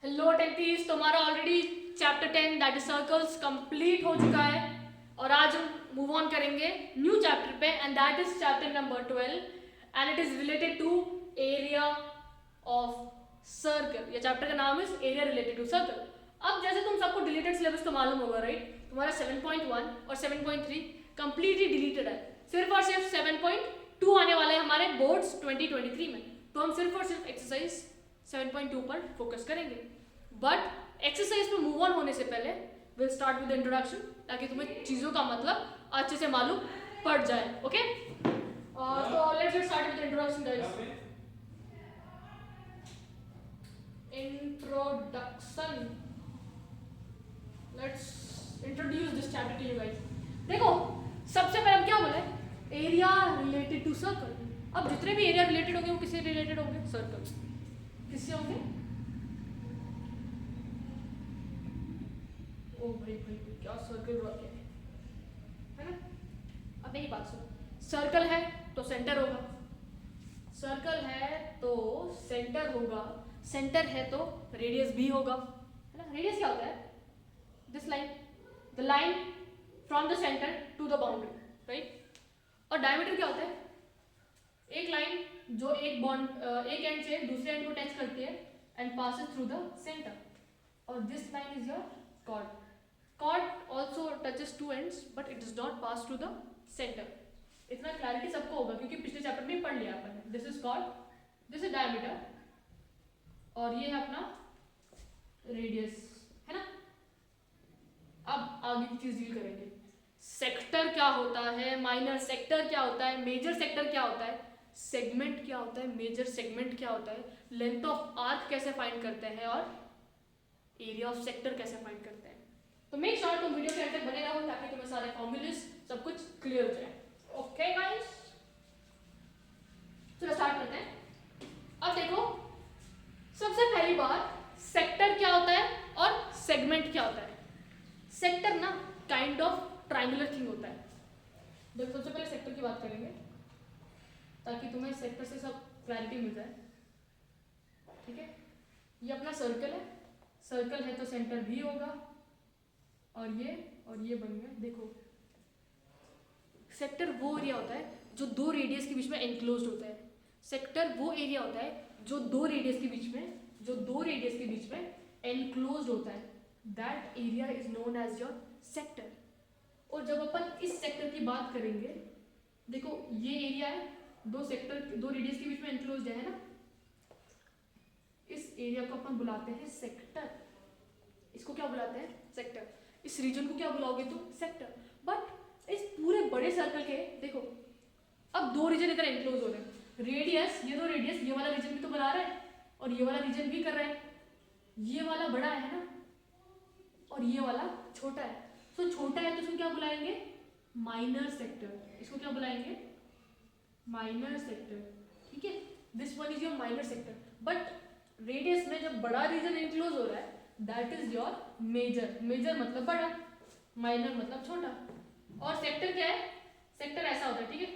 Hello tenthies, तुम्हारा already chapter 10 that is circles complete हो चुका है और आज हम मूव ऑन करेंगे न्यू चैप्टर पे and that is chapter number 12 and it is related to area of circle. ये चैप्टर का नाम is area related to circle. अब जैसे तुम सबको डिलीटेड सिलेबस तो मालूम होगा राइट, तुम्हारा 7.1 और 7.3 कंप्लीटली डिलीटेड है। सिर्फ और सिर्फ 7.2 आने वाला है हमारे बोर्ड्स 2023 में, तो हम सिर्फ और सिर्फ एक्सरसाइज 7.2 पर फोकस करेंगे। बट एक्सरसाइज पे मूव ऑन होने से पहले विल स्टार्ट विद इंट्रोडक्शन, ताकि तुम्हें चीज़ों का मतलब अच्छे से मालूम पड़ जाए। ओके, तो let's get start with introduction guys. Introduction, let's introduce this chapter two you guys. देखो, सबसे पहले हम क्या बोले, एरिया रिलेटेड टू सर्कल। अब जितने भी एरिया रिलेटेड होंगे वो किससे रिलेटेड होंगे? सर्कल। किससे होंगे? ओ भाई भाई क्या सर्कल रॉक है ना। अब मेरी बात सुनो, सर्कल है तो सेंटर होगा, सर्कल है तो सेंटर होगा, सेंटर है तो रेडियस भी होगा, है ना। रेडियस क्या होता है? This line, the line from the centre to the boundary, right. और डायमीटर क्या होता है? एक लाइन जो एक एंड से दूसरे एंड को टच करती है and passes through the centre, और this line is your chord. Chord also touches two ends but it does not pass through the center. इतना क्लैरिटी सबको होगा क्योंकि पिछले चैप्टर में पढ़ लिया अपन ने। This is chord, this is diameter और ये है अपना रेडियस, है ना। अब आगे की चीज डील करेंगे। सेक्टर क्या होता है, माइनर सेक्टर क्या होता है, मेजर सेक्टर क्या होता है, सेगमेंट क्या होता है, मेजर सेगमेंट क्या होता है, लेंथ ऑफ आर्क कैसे फाइंड करते हैं और एरिया ऑफ सेक्टर कैसे फाइंड करते हैं। तो मेक श्योर तुम वीडियो के अंत तक बने रहो ताकि तुम्हें सारे फॉर्मूलेस सब कुछ क्लियर हो जाए। ओके गाइस, चलो स्टार्ट करते हैं। अब देखो, सबसे पहली बात, सेक्टर क्या होता है और सेगमेंट क्या होता है। सेक्टर ना काइंड ऑफ ट्रायंगुलर थिंग होता है। देखो, सबसे पहले सेक्टर की बात करेंगे ताकि तुम्हें सेक्टर से सब क्लैरिटी मिल जाए, ठीक है। ये अपना सर्कल है, सर्कल है तो सेंटर भी होगा और ये बन गया। देखो, सेक्टर वो एरिया होता है जो दो रेडियस के बीच में एनक्लोज्ड होता है। सेक्टर वो एरिया होता है जो दो रेडियस के बीच में एनक्लोज्ड होता है। That area is known as your sector. और जब अपन इस सेक्टर की बात करेंगे, देखो ये एरिया है, दो रेडियस के बीच में एनक्लोज्ड है ना। इस एरिया को अपन बुलाते हैं सेक्टर। इसको क्या बुलाते हैं? सेक्टर। इस रीजन को क्या बुलाओगे तुम? सेक्टर। बट इस पूरे बड़े सर्कल के देखो, अब दो रीजन इधर एनक्लोज हो रहे हैं। रेडियस, ये दो रेडियस, ये वाला रीजन भी तो बना रहा है और ये वाला रीजन भी कर रहा है। ये वाला बड़ा है ना और ये वाला छोटा है। तो छोटा है तो इसको क्या बुलाएंगे? Minor sector. इसको क्या बुलाएंगे? माइनर सेक्टर, ठीक है। This one is your minor sector. But radius में जब बड़ा रीजन एनक्लोज हो रहा है that is your major. Major मतलब बड़ा, माइनर मतलब छोटा। और सेक्टर क्या है? सेक्टर ऐसा होता है, ठीक है,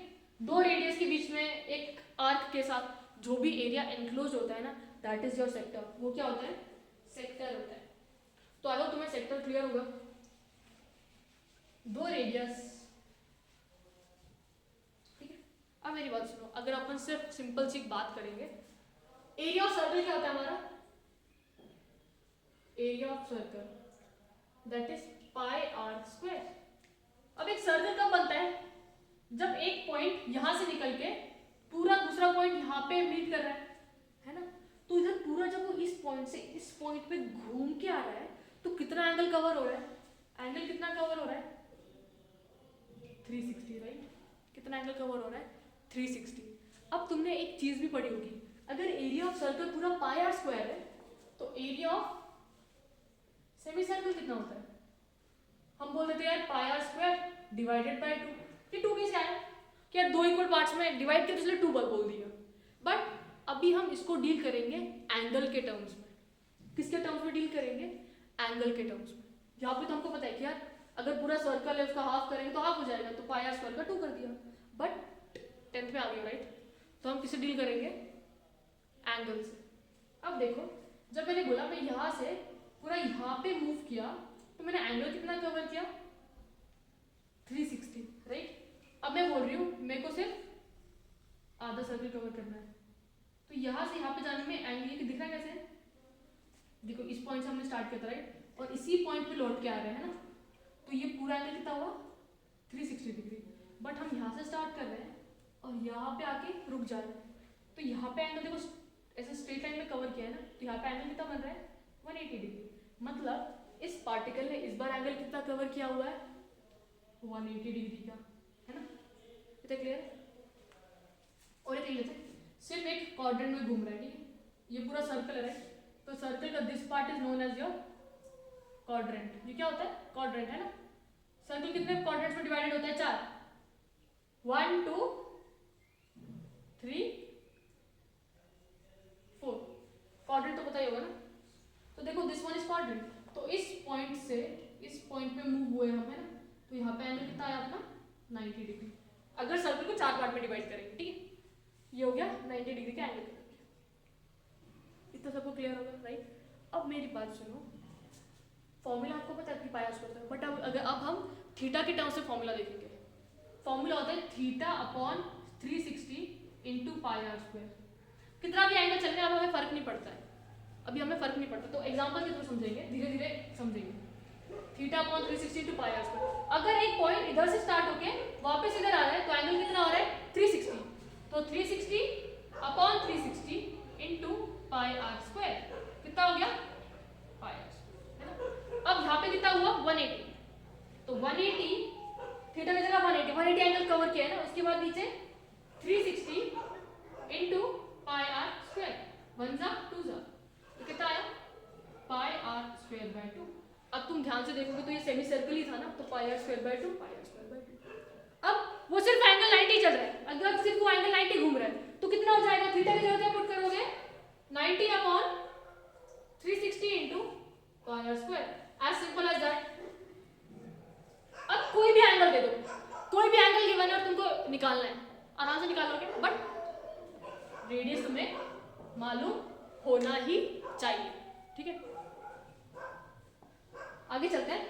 दो रेडियस के बीच में एक आर्क के साथ जो भी एरिया एनक्लोज होता है ना, दैट इज योर सेक्टर। वो क्या होता है? सेक्टर होता है। तो अगर तुम्हें सेक्टर क्लियर होगा, दो रेडियस, ठीक है। अब मेरी बात सुनो, अगर अपन सिर्फ सिंपल सी बात करेंगे, एरिया ऑफ सर्कल क्या होता है हमारा? Area of circle that is pi are square. अब एक सर्कल कब बनता है? जब एक पॉइंट यहां से निकल के पूरा दूसरा पॉइंट यहां पे मीट कर रहा है ना। तो इधर पूरा जब वो इस पॉइंट से इस पॉइंट पे घूम के आ रहा है तो कितना एंगल कवर हो रहा है? एंगल कितना कवर हो रहा है? 360, राइट। कितना एंगल कवर हो रहा है? 360। अब तुमने एक चीज भी पढ़ी होगी, अगर एरिया ऑफ सर्कल पूरा पाई आर स्क्वायर है तो एरिया ऑफ सेमी सर्कल कितना होता है? हम बोल देते हैं यार पाई आर स्क्वायर डिवाइडेड बाय 2। ये 2 कैसे आया? क्या दो इक्वल पार्ट्स में डिवाइड किया तो इसलिए 2 बोल दिया। बट अभी हम इसको डील करेंगे एंगल के टर्म्स में। किसके टर्म्स में डील करेंगे? एंगल के टर्म्स में। यहाँ पे तो हमको पता है कि यार अगर पूरा सर्कल है उसका हाफ करेंगे तो हाफ हो जाएगा, तो पाई आर स्क्वायर का 2 कर दिया। बट 10th में आ गया, राइट। तो हम किससे डील करेंगे? एंगल से। अब देखो, जब मैंने बोला मैं यहाँ से पूरा यहाँ पे मूव किया तो मैंने एंगल कितना कवर किया 360, राइट। अब मैं बोल रही हूँ मेरे को सिर्फ आधा सर्कल कवर करना है, तो यहाँ से यहाँ पे जाने में एंगल ये दिख रहा है कैसे, देखो इस पॉइंट से हमने स्टार्ट किया था राइट, और इसी पॉइंट पे लौट के आ रहे हैं ना, तो ये पूरा एंगल कितना हुआ 360 डिग्री। बट हम यहाँ से स्टार्ट कर रहे हैं और यहाँ पे आके रुक जा रहे हैं, तो यहाँ पे एंगल देखो ऐसे स्ट्रेट लाइन में कवर किया है ना, तो यहाँ पे एंगल कितना बन रहा है 180 डिग्री। मतलब इस पार्टिकल ने इस बार एंगल कितना कवर किया हुआ है 180 डिग्री का, है ना, इतना क्लियर है। और एक लेते सिर्फ एक क्वाड्रेंट में घूम रहा है, ठीक है, ये पूरा सर्कल है राइट, तो सर्कल का this part is known as your quadrant. ये क्या होता है क्वाड्रेंट, है ना। सर्कल कितने क्वाड्रेंट्स में डिवाइडेड होता है 4, 1 2 3 4, क्वाड्रेंट तो पता ही होगा ना। तो देखो दिस वन इज क्वाड्रेंट, तो इस पॉइंट से इस पॉइंट पे मूव हुए हम, है ना, तो यहाँ पे एंगल कितना आया अपना 90 डिग्री। अगर सर्कल को 4 पार्ट में डिवाइड करेंगे, ठीक है, ये हो गया 90 डिग्री का एंगल। इतना सबको क्लियर होगा राइट। अब मेरी बात सुनो, फॉर्मूला आपको पता है पाई आर स्क्वायर, बट अब हम थीटा के टर्म से फॉर्मूला देखेंगे। फॉर्मूला होता है theta upon 360 into pi are square. कितना भी एंगल चल रहा है अब हमें फर्क नहीं पड़ता है, अभी हमें फर्क नहीं पड़ता, तो एग्जांपल के थ्रू समझेंगे, धीरे धीरे समझेंगे। Theta upon 360 into pi are square, अगर एक पॉइंट इधर से स्टार्ट होके वापस इधर आ रहा है तो एंगल कितना हो रहा है 360, तो 360 upon 360 into pi are square कितना हो गया पाई आर स्क्वायर, है ना। अब यहाँ पे कितना हुआ 180, तो 180 थीटा की जगह 180 एंगल कवर किया है ना, उसके बाद नीचे 360 इंटू पाई आर स्क्वायर, 1 जा 2 जा, तो कितना आया पाई आर स्क्वायर बाय 2। अब तुम ध्यान से देखोगे तो ये सेमी सर्कल ही था ना, तो pi are square by 2 pi are square by 2। अब वो सिर्फ एंगल 90 चल रहा है, अगर सिर्फ वो एंगल 90 घूम रहा है तो कितना हो जाएगा, थीटा की जगह क्या पुट करोगे 90 upon 360 into pi are square, as simple as that. अब कोई भी एंगल दे दो, कोई भी एंगल गिवन है और तुमको निकालना है, आराम से निकाल लोगे, बट रेडियस तुम्हें मालूम होना ही चाहिए, ठीक है। आगे चलते हैं।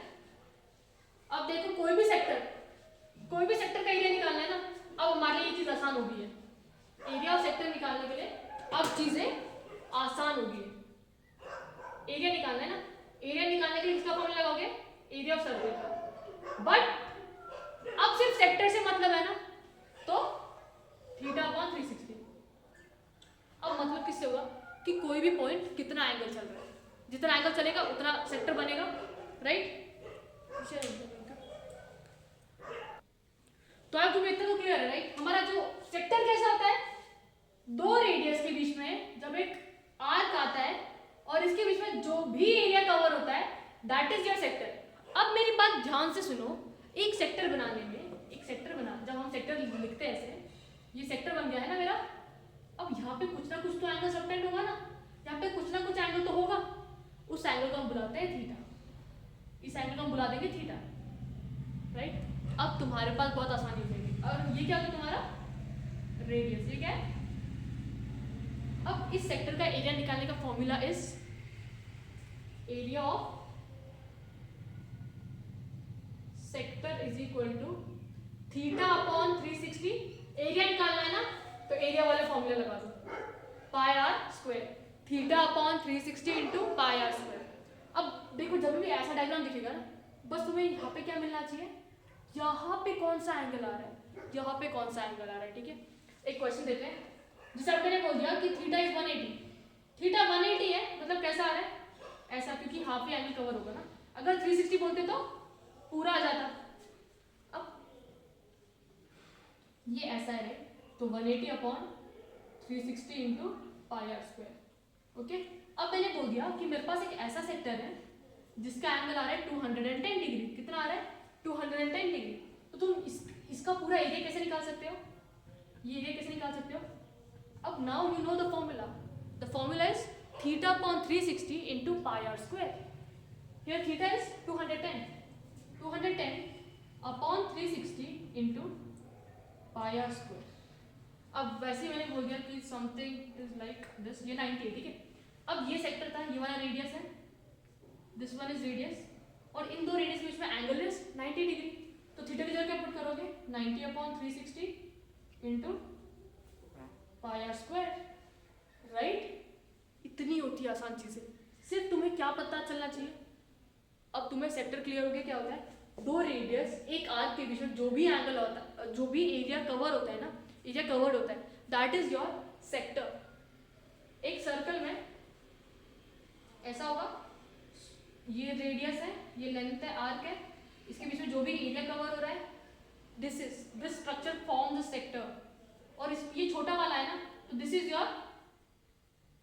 अब देखो कोई भी सेक्टर का एरिया निकालना है ना, अब हमारे लिए ये चीज आसान हो गई है, एरिया ऑफ सेक्टर निकालने के लिए अब चीजें आसान हो गई है। एरिया निकालना है ना, एरिया निकालने के लिए किसका फॉर्मूला लगाओगे एरिया ऑफ सर्कल का, बट अब सिर्फ सेक्टर से मतलब है ना, तो थीटा अपॉन 360। अब मतलब किससे होगा कि कोई भी पॉइंट कितना एंगल चल रहा है, जितना एंगल चलेगा उतना सेक्टर बनेगा, राइट। तो अब तुम्हें इतना तो क्लियर है राइट। हमारा जो सेक्टर कैसा होता है, दो रेडियस के बीच में जब एक आर्क आता है और इसके बीच में जो भी एरिया कवर होता है दैट इज योर सेक्टर। अब मेरी बात ध्यान से सुनो, एक सेक्टर बनाने में जब हम सेक्टर लिखते हैं ऐसे, ये सेक्टर बन गया है ना मेरा, अब यहाँ पे कुछ ना कुछ तो एंगल सबटेंड होगा ना, यहाँ पे कुछ ना कुछ एंगल तो होगा, उस एंगल को हम बुलाते हैं थीटा, इस एंगल को हम बुला देंगे थीटा, राइट। अब तुम्हारे पास बहुत आसानी हो जाएगी, और ये क्या होगा तुम्हारा रेडियस, ये क्या है। अब इस सेक्टर का एरिया निकालने का formula is area of sector is equal to theta upon 360। Area निकालना है ना, तो एरिया वाले फॉर्मूला लगा दो, pi are square, theta upon 360 into pi are square. अब देखो जब भी ऐसा डायग्राम दिखेगा ना, बस तुम्हें यहाँ पे क्या मिलना चाहिए, यहाँ पे कौन सा एंगल आ रहा है, यहाँ पे कौन सा एंगल आ रहा है, ठीक है। एक क्वेश्चन देते हैं, जैसे अब मैंने बोल दिया कि थीटा इज 180, थीटा 180 है, मतलब कैसा आ रहा है ऐसा, क्योंकि हाफ ही एंगल कवर होगा ना, अगर 360 बोलते तो पूरा आ जाता। अब ये ऐसा है तो 180 upon 360 into pi are square, okay. अब मैंने बोल दिया कि मेरे पास एक ऐसा सेक्टर है जिसका एंगल आ रहा है 210 डिग्री, कितना आ रहा है 210 डिग्री, तो तुम इसका पूरा एरिया कैसे निकाल सकते हो, ये एरिया कैसे निकाल सकते हो। अब now you know the formula is theta upon 360 into pi are square, here theta is 210 upon 360 into pi are square. अब वैसे मैंने बोल दिया कि समथिंग इज लाइक दिस, ये 90 है, ठीक है। अब ये सेक्टर था, ये वाला रेडियस है, दिस वन इज रेडियस, और इन दो रेडियस के बीच में एंगल इज 90 डिग्री। तो थीटा की जगह क्या पुट करोगे, 90/360 into pi are square, right. इतनी होती है आसान चीजें, सिर्फ तुम्हें क्या पता चलना चाहिए। अब तुम्हें सेक्टर क्लियर हो गया क्या होता है, दो रेडियस एक आर्क के बीच में जो भी एंगल होता है, जो भी एरिया कवर होता है ना, एरिया कवर्ड होता है, दैट इज योर सेक्टर। एक सर्कल में ऐसा होगा, ये रेडियस है, ये लेंथ है, आर्क है, इसके बीच में जो भी एरिया कवर हो रहा है, this structure form the sector. और इस ये छोटा वाला है ना, तो this is your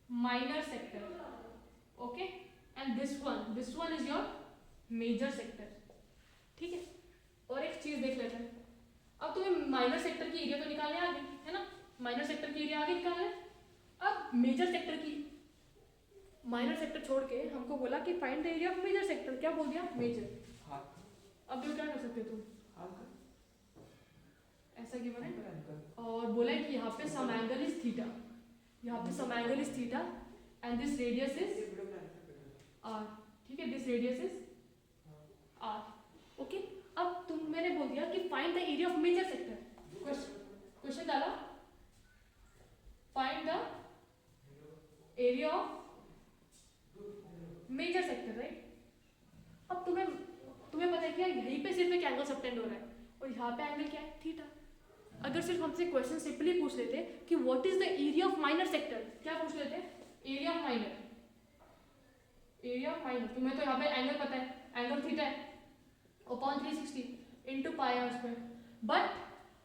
minor sector, okay, and this one is your major sector, ठीक है। और एक चीज देख लेते हैं, अब तुम्हें माइनर सेक्टर की एरिया तो निकालने आ गई है ना, माइनर सेक्टर की एरिया आगे निकालना है। अब मेजर सेक्टर की, माइनर सेक्टर छोड़ के हमको बोला कि find the area of major sector, क्या बोल दिया, मेजर। अब भी क्या कर सकते हो तुम, ऐसा गिवन है और बोला है कि यहाँ पे सम एंगल इज थीटा, यहाँ पे some angle is theta and this radius is R, ठीक है, this radius is R, okay. अब मैंने बोल दिया कि find the area of major sector, question डाला, find the area of major sector, right. अब तुम्हें पता है कि यहीं पे सिर्फ एक एंगल सबटेंड हो रहा है और यहाँ पे एंगल क्या है, थीटा। अगर सिर्फ हमसे क्वेश्चन सिंपली पूछ लेते कि what is the area of minor sector, क्या पूछ लेते, एरिया ऑफ माइनर, तुम्हें तो यहाँ पे एंगल पता है, एंगल थीटा है upon 360 into pi are square. But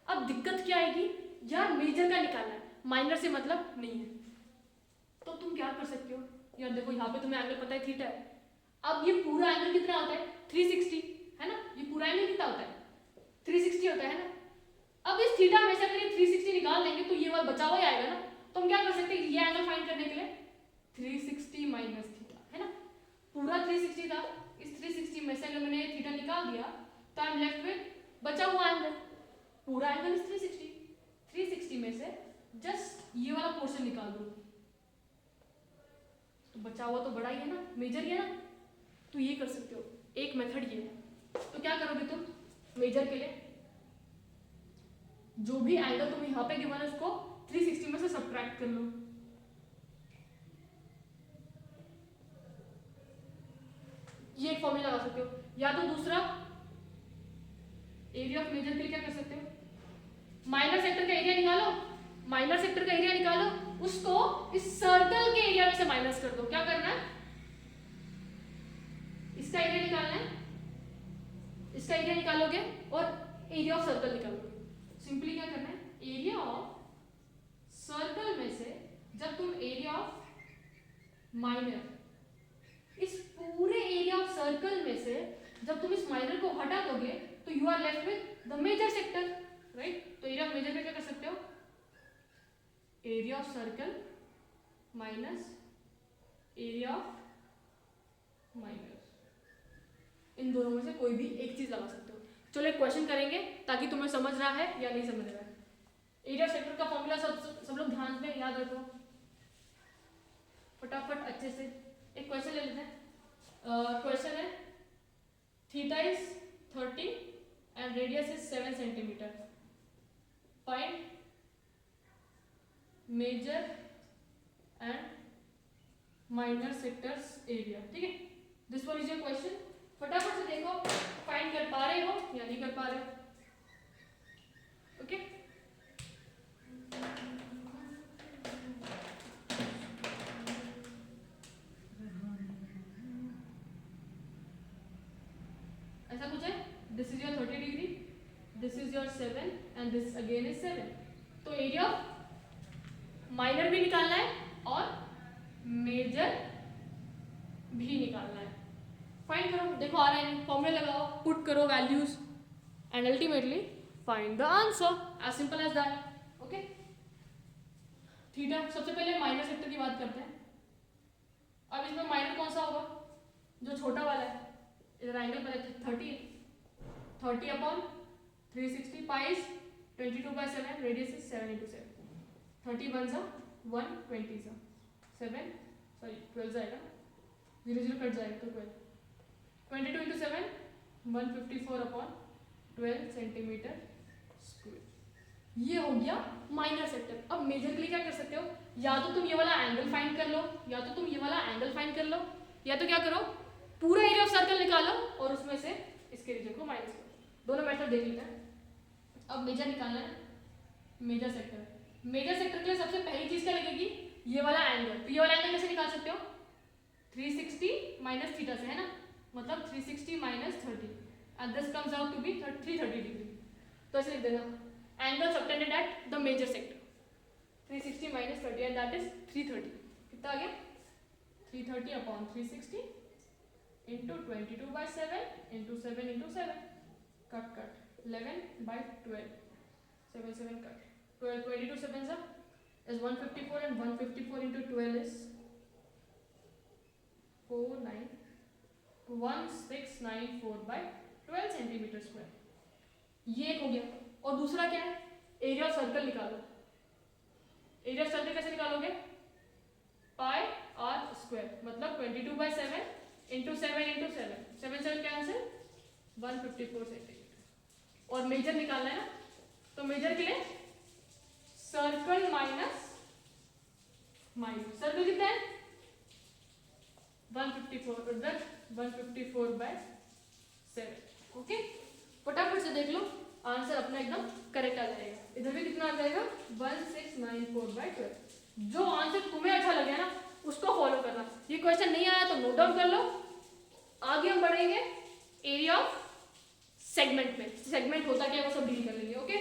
अब दिक्कत क्या आएगी यार, मेजर का निकालना है, माइनर से मतलब नहीं है। तो तुम क्या कर सकते हो यार, देखो यहाँ पे तुम्हें एंगल पता है, थीटा है। अब ये पूरा एंगल कितना होता है, 360 है ना, ये पूरा एंगल कितना होता है, 360 होता है ना। अब इस थीटा में से अगर ये 360 निकाल लेंगे तो ये वाला बचा हुआ ही आएगा ना। तो हम क्या कर सकते हैं, ये एंगल फाइंड करने के लिए 360 माइनस थीटा, है ना, पूरा 360 था, इस 360 में से अगर मैंने थीटा निकाल दिया तो आई एम लेफ्ट विद बचा हुआ एंगल, पूरा एंगल इज 360 में से जस्ट ये वाला पोर्शन निकाल दो तो बचा हुआ तो बड़ा ही है ना, मेजर ही है ना। तो ये कर सकते हो, एक मेथड ये है। तो क्या करोगे तुम मेजर के लिए, जो भी एंगल तुम यहाँ पे गिवन है उसको 360 में से सब्ट्रैक्ट कर लो। ये एक फॉर्मूला लगा सकते हो, या तो दूसरा एरिया ऑफ मेजर के लिए क्या कर सकते हो, माइनर सेक्टर का एरिया निकालो, माइनर सेक्टर का एरिया निकालो, उसको इस सर्कल के एरिया में से माइनस कर दो। क्या करना है, इसका एरिया निकालना है, इसका एरिया निकालोगे और एरिया ऑफ सर्कल निकालोगे। सिंपली क्या करना है, एरिया ऑफ सर्कल में से जब तुम एरिया ऑफ माइनर, इस पूरे एरिया ऑफ सर्कल में से जब तुम इस माइनर को हटा दोगे तो you are left with the major sector, right. तो एरिया ऑफ मेजर में क्या कर सकते हो, area of circle minus area of minor, इन दोनों में से कोई भी एक चीज लगा सकते हो। चलो एक क्वेश्चन करेंगे ताकि तुम्हें समझ रहा है या नहीं समझ रहा है। एरिया सेक्टर का फॉर्मूला सब लोग ध्यान में याद रखो फटाफट अच्छे से। एक क्वेश्चन ले लेते हैं। क्वेश्चन है theta is 30 and radius is 7 centimetre, find major and minor sectors area, ठीक है। This one is your question, फटाफट से देखो फाइंड कर पा रहे हो या नहीं कर पा रहे हो, ओके। ऐसा कुछ है, this is your 30 degree, this is your 7 and this again is 7। तो एरिया ऑफ माइनर भी निकालना है और मेजर भी निकालना है। फाइंड करो, देखो आ रहा है, फॉर्मूला लगाओ, पुट करो values and ultimately find the answer, as simple as that, okay. Theta, सबसे पहले माइनर सेक्टर की बात करते हैं। अब इसमें माइनर कौन सा होगा, जो छोटा वाला है, इधर एंगल पर 30 upon 360 pi 22/7, radius is 7 into 7, 30 1 1 20 7 sorry 12 जाएगा 0 0 कट जाएगा तो 12, 22 इंटू 7 154 अपॉन 12 सेंटीमीटर स्क्वायर। ये हो गया माइनर सेक्टर। अब मेजर के लिए क्या कर सकते हो, या तो तुम ये वाला एंगल फाइंड कर लो, या तो तुम ये वाला एंगल फाइंड कर लो, या तो क्या करो पूरा एरिया ऑफ सर्कल निकालो और उसमें से इसके रीजन को माइनस करो। दोनों मेथड देख लेते हैं। अब मेजर निकालना है, मेजर सेक्टर। मेजर सेक्टर के लिए सबसे पहली चीज क्या लगेगी, ये वाला एंगल। तो ये वाला एंगल कैसे निकाल सकते हो, 360 माइनस थीटा से, है ना, मतलब 360 minus 30 and this comes out to be 330 degree. तो ऐसे लिख देना angle subtended at the major sector 360 minus 30 and that is 330। कितना आ गया 330 upon 360 into 22/7 into 7 into 7 cut cut 11/12 7 7 cut 12 22 7 is 154 and 154 into 12 is 1694 by 12 centimetre square. ये एक हो गया। और दूसरा क्या है, एरिया ऑफ सर्कल निकालो। एरिया ऑफ सर्कल कैसे निकालोगे, पाई आर स्क्वायर, मतलब 22/7 इंटू 7 इंटू 7 7 7 कैंसिल 154 सेंटीमीटर। और मेजर निकालना है ना, तो मेजर के लिए सर्कल माइनस सर्कल कितना है 154 दैट 154/7। ओके, फटाफट से देख लो आंसर अपना एकदम करेक्ट आ जाएगा। इधर भी कितना आ जाएगा 1694/12। जो आंसर तुम्हें अच्छा लगे ना उसको फॉलो करना। ये क्वेश्चन नहीं आया तो नोट डाउन कर लो। आगे हम बढ़ेंगे एरिया ऑफ सेगमेंट में। सेगमेंट होता क्या है वो सब डील कर लेंगे। ओके,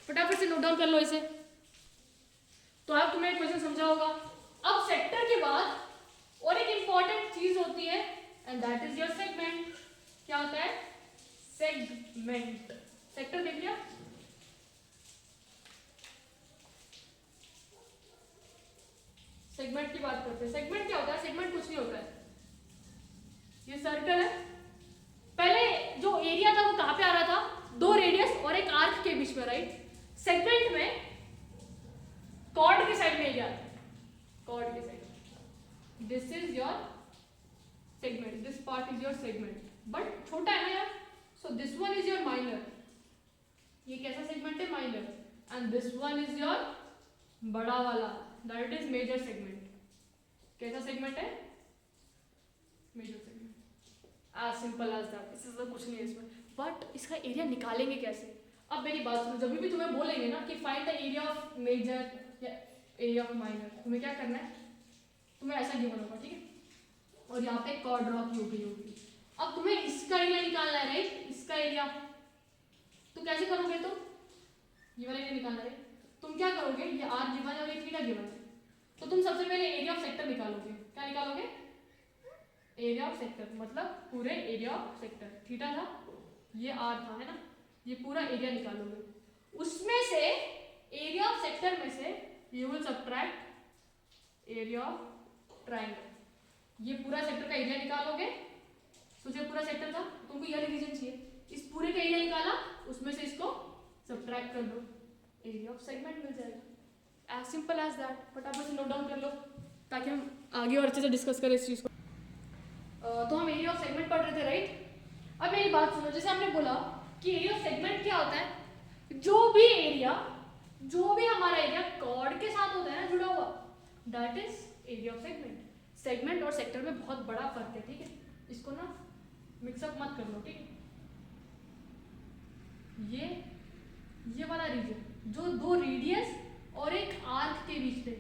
फटाफट से नोट डाउन कर लो इसे। तो अब तुम्हें क्वेश्चन समझा होगा। अब सेक्टर के बाद और एक इंपॉर्टेंट चीज होती है and that is your segment. क्या होता है सेगमेंट। सेक्टर देख लिया, सेगमेंट की बात करते हैं। सेगमेंट क्या होता है, सेगमेंट कुछ नहीं होता है, ये सर्कल है। पहले जो एरिया था वो कहां पे आ रहा था, दो रेडियस और एक आर्क के बीच में, राइट। सेगमेंट में कॉर्ड के साइड में एरिया आता है, कॉर्ड के side. This is your segment, this part is your segment, but छोटा है ना यार, so this one is your minor. ये कैसा सेगमेंट है, minor. And this one is your बड़ा वाला, दैट इज मेजर सेगमेंट। कैसा सेगमेंट है, major segment. As simple as that, इससे ज्यादा कुछ नहीं है इसमें। बट इसका एरिया निकालेंगे कैसे। अब मेरी बात सुनो, जब भी तुम्हें बोलेंगे ना कि find the area of major या एरिया ऑफ माइनर, तुम्हें क्या करना है, तुम्हें ऐसा गिवन होगा, ठीक है, और यहाँ पे कॉर्ड ड्रॉ की होगी। अब तुम्हें इसका एरिया निकालना है, राइट, इसका एरिया। तो कैसे करोगे, तो ये वाला एरिया निकालना है। तुम क्या करोगे, ये आर गिवन है और ये थीटा गिवन है, तो तुम सबसे पहले एरिया ऑफ सेक्टर निकालोगे। क्या निकालोगे, एरिया ऑफ सेक्टर, मतलब पूरे एरिया ऑफ सेक्टर। थीटा था, ये आर था, है ना, ये पूरा एरिया निकालोगे। उसमें से एरिया ऑफ सेक्टर में से you will subtract area of triangle. ये पूरा सेक्टर का एरिया निकालोगे। सोचो पूरा सेक्टर था, तुमको ये रीजन चाहिए, इस पूरे का एरिया निकाला, उसमें से इसको सब्ट्रैक्ट कर दो, एरिया ऑफ सेगमेंट मिल जाएगा। As simple as that. फटाफट से नोट डाउन कर लो ताकि हम आगे और अच्छे से डिस्कस करें इस चीज को। तो हम एरिया ऑफ सेगमेंट पढ़ रहे थे, राइट। अब मेरी बात सुनो, जैसे हमने बोला कि एरिया ऑफ सेगमेंट क्या होता है, जो भी हमारा एरिया कॉर्ड के साथ होता है ना, जुड़ा हुआ, that is area of segment. Segment और सेक्टर में बहुत बड़ा फर्क है, ठीक है, इसको ना मिक्सअप मत कर लो, ठीक है। ये वाला रीजन जो दो रेडियस और एक आर्क के बीच में,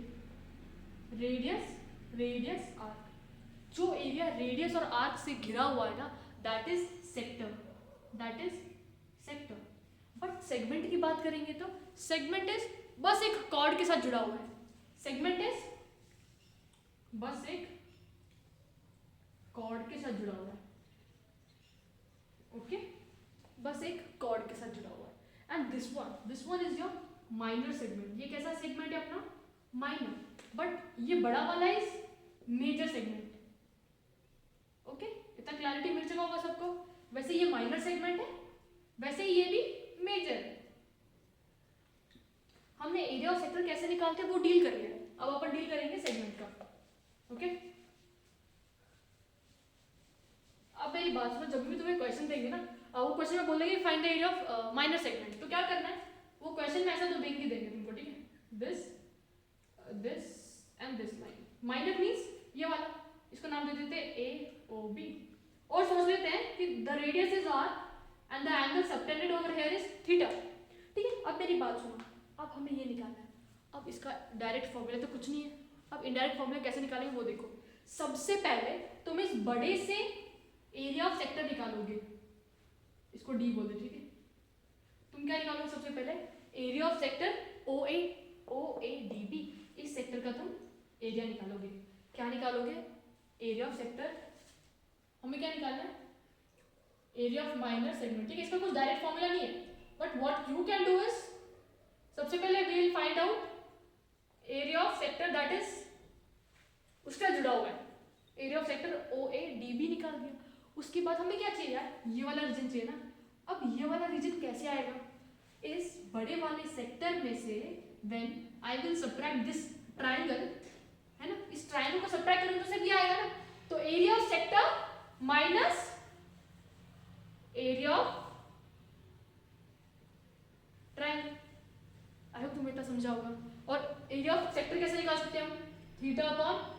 रेडियस आर्क, जो एरिया रेडियस और आर्क से घिरा हुआ है ना, that is sector, but segment की बात करेंगे तो सेगमेंट इज बस एक कॉर्ड के साथ जुड़ा हुआ है। सेगमेंट इज बस एक कॉर्ड के साथ जुड़ा हुआ है, ओके, बस एक कॉर्ड के साथ जुड़ा हुआ है। And this one is your minor segment. ये कैसा सेगमेंट है अपना, माइनर, बट ये बड़ा वाला इज मेजर सेगमेंट। ओके, इतना क्लैरिटी मिल चुका होगा सबको। वैसे ये माइनर सेगमेंट है, वैसे ये भी मेजर है। हमने एरिया ऑफ सेक्टर कैसे निकालते हैं वो डील कर लिया, अब अपन डील करेंगे सेगमेंट का। ओके, बात सुनो, जब भी तुम्हें क्वेश्चन देंगे ना, वो क्वेश्चन में बोलेंगे find the area of minor segment, तो क्या करना है, वो क्वेश्चन में ऐसा तो देंगे तुमको, ठीक है, this and this line, minor means ये वाला, इसको नाम दे देते हैं ए ओ बी, और सोच लेते हैं कि the radius is r and the angle subtended over here is theta, ठीक है। अब मेरी बात सुनो, अब हमें ये निकालना है, अब इसका डायरेक्ट फॉर्मूला तो कुछ नहीं है, अब इनडायरेक्ट फॉर्मूला कैसे निकालेंगे वो देखो। सबसे पहले तुम इस बड़े से एरिया ऑफ सेक्टर निकालोगे, इसको डी बोलते, ठीक है। तुम क्या निकालोगे सबसे पहले, area of sector O A D B, इस सेक्टर का तुम एरिया निकालोगे। क्या निकालोगे, एरिया ऑफ सेक्टर, हमें क्या निकालना है, एरिया ऑफ माइनर सेगमेंट, ठीक है। इसका कुछ डायरेक्ट फॉर्मूला नहीं है, but what you can do is, सबसे पहले we will find out area of sector that is उसका जुड़ा हुआ है, area of sector O A D B निकाल दिया। उसके बाद हमें क्या चाहिए यार, ये वाला रीजन चाहिए ना। अब ये वाला रीजन कैसे आएगा, इस बड़े वाले सेक्टर में से when I will subtract this triangle, है ना, इस ट्रायंगल को सबट्रैक्ट करेंगे तो सिर्फ ये आएगा ना, तो area of sector minus area of triangle. I hope तुम्हें इतना समझा होगा। और एरिया ऑफ सेक्टर कैसे निकाल सकते हैं हम, theta upon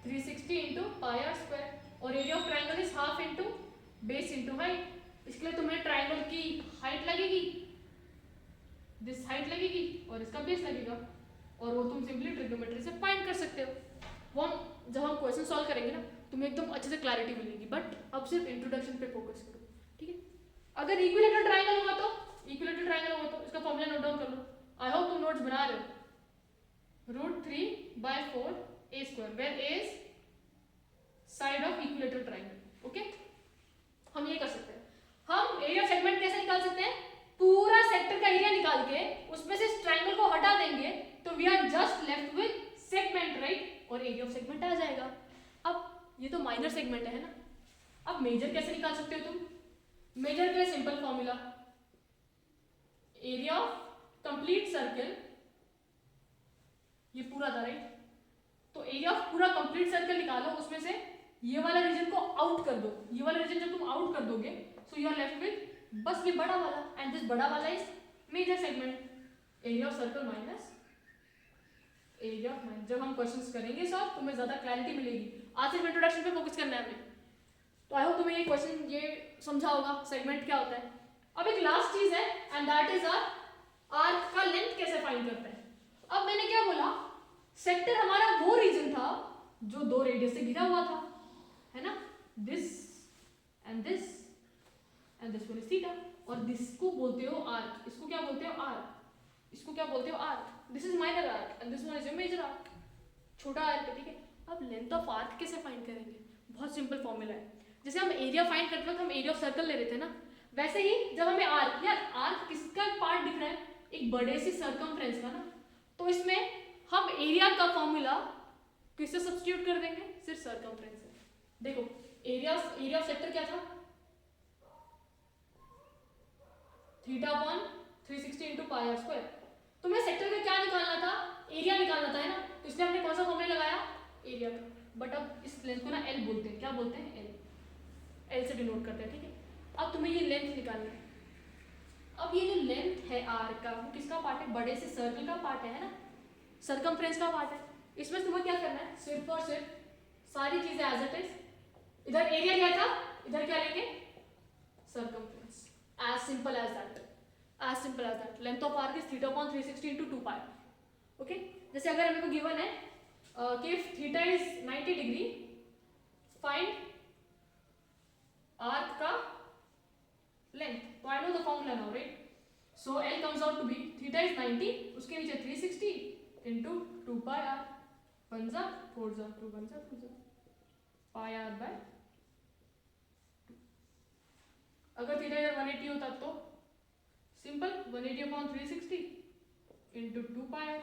360 into pi are square, और area of triangle is half into base into height. इसके लिए तुम्हें ट्रायंगल की हाइट लगेगी, दिस हाइट लगेगी, और इसका बेस लगेगा, और वो तुम सिंपली ट्रिग्नोमेट्री से फाइंड कर सकते हो। वो जब हम क्वेश्चन सॉल्व करेंगे ना, तुम्हें एकदम अच्छे से क्लैरिटी मिलेगी, बट अब सिर्फ इंट्रोडक्शन पे फोकस करो, ठीक है। अगर इक्विलेटरल ट्रायंगल होगा तो, इक्विलेटरल ट्रायंगल होगा तो इसका फॉर्मूला नोट डाउन कर लो। आई होप तुम नोट्स बना रहे हो। √3/4 a square, where a is side of equilateral triangle, okay. हम ये कर सकते हैं, हम एरिया सेगमेंट कैसे निकाल सकते हैं, पूरा सेक्टर का एरिया निकाल के उसमें से इस ट्रायंगल को हटा देंगे तो we are just left with segment, right, और एरिया ऑफ सेगमेंट आ जाएगा। अब ये तो माइनर सेगमेंट है ना, अब मेजर कैसे निकाल सकते हो तुम, मेजर का simple formula, area of complete circle, ये पूरा था, राइट, तो एरिया ऑफ पूरा कंप्लीट सर्कल निकालो, उसमें से ये वाला रीजन को आउट कर दो, ये वाला रीजन जब तुम आउट कर दोगे so you are left with बस ये बड़ा वाला, एंड दिस बड़ा वाला is major segment, area of circle minus area of minus. जब हम क्वेश्चंस करेंगे सॉल्व तुम्हें ज्यादा क्लैरिटी मिलेगी, आज सिर्फ इंट्रोडक्शन पे फोकस करना है हमें। तो आई होप तुम्हें ये क्वेश्चन ये समझा होगा सेगमेंट क्या होता है। अब एक लास्ट चीज है एंड दैट इज आर्क का लेंथ कैसे फाइंड करते हैं। अब मैंने क्या बोला, सेक्टर हमारा वो रीजन था जो दो रेडियस से घिरा हुआ था, है ना, this and this one is theta, और दिस को बोलते हो आर्क, इसको क्या बोलते हो आर्क, इसको क्या बोलते हो arc, this is minor arc and this one is your major arc, छोटा आर्क है, ठीक है। अब लेंथ ऑफ आर्क कैसे फाइंड करेंगे, बहुत सिंपल फॉर्मूला है। जैसे हम एरिया फाइंड करते वक्त हम एरिया ऑफ सर्कल ले रहे थे ना, वैसे ही जब हमें आर्क, यार आर्क किसका पार्ट दिख रहा है, एक बड़े से सर्कमफ्रेंस का ना, तो इसमें हम एरिया का फॉर्मूला किससे सब्स्टिट्यूट कर देंगे, सिर्फ सर्कमफ्रेंस से। देखो एरिया ऑफ सेक्टर क्या था, theta upon 360 into pi are square. तुम्हें सेक्टर का क्या निकालना था, एरिया निकालना था, है ना, तो इसलिए हमने कौन सा फॉर्मूला लगाया, एरिया का। बट अब इस लेंथ को ना एल बोलते हैं, क्या बोलते हैं, एल से डिनोट करते हैं, ठीक है। अब तुम्हें ये लेंथ निकालना है। अब ये जो लेंथ है आर का, वो किसका पार्ट है, बड़े से सर्कल का पार्ट है ना, सर्कमफ्रेंस का पार्ट है। इसमें तुम्हें क्या करना है, सिर्फ और सिर्फ सारी चीजें एज इट इज, इधर एरिया क्या था, इधर क्या लेंगे, circumference, as simple as that, as simple as that. Length of arc is theta upon 360 into 2 pi, okay. जैसे अगर हमें को गिवन है कि if theta is 90 degree, find arc का लेंथ, तो I know the formula now, right. So L comes out to be, theta is 90, उसके नीचे 360 इंटू 2 पाई आर, 1 जा 4 जा 2 1 जा 2 जा, पाई आर बाय 2। अगर थीटा इधर 180 होता तो simple 180 upon 360 into 2 pi r,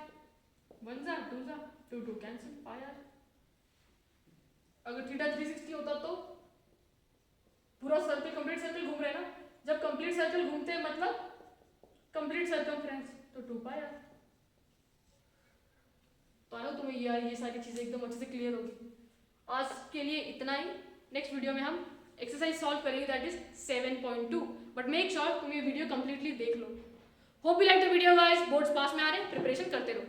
1 जा 2 जा 2 2 कैंसिल, पाई आर। अगर थीटा 360 होता तो पूरा सर्कल, कंप्लीट सर्कल घूम रहे हैं ना, जब कंप्लीट सर्कल घूमते हैं मतलब कंप्लीट सर्कमफ्रेंस, तो 2 पाई आर। तो आई नो तुम्हें ये सारी चीजें एकदम अच्छे से क्लियर होगी। आज के लिए इतना ही, नेक्स्ट वीडियो में हम एक्सरसाइज सॉल्व करेंगे that is 7.2, but make sure तुम ये वीडियो कंप्लीटली देख लो। Hope you like the video guys, boards पास में आ रहे हैं, प्रिपरेशन करते रहो।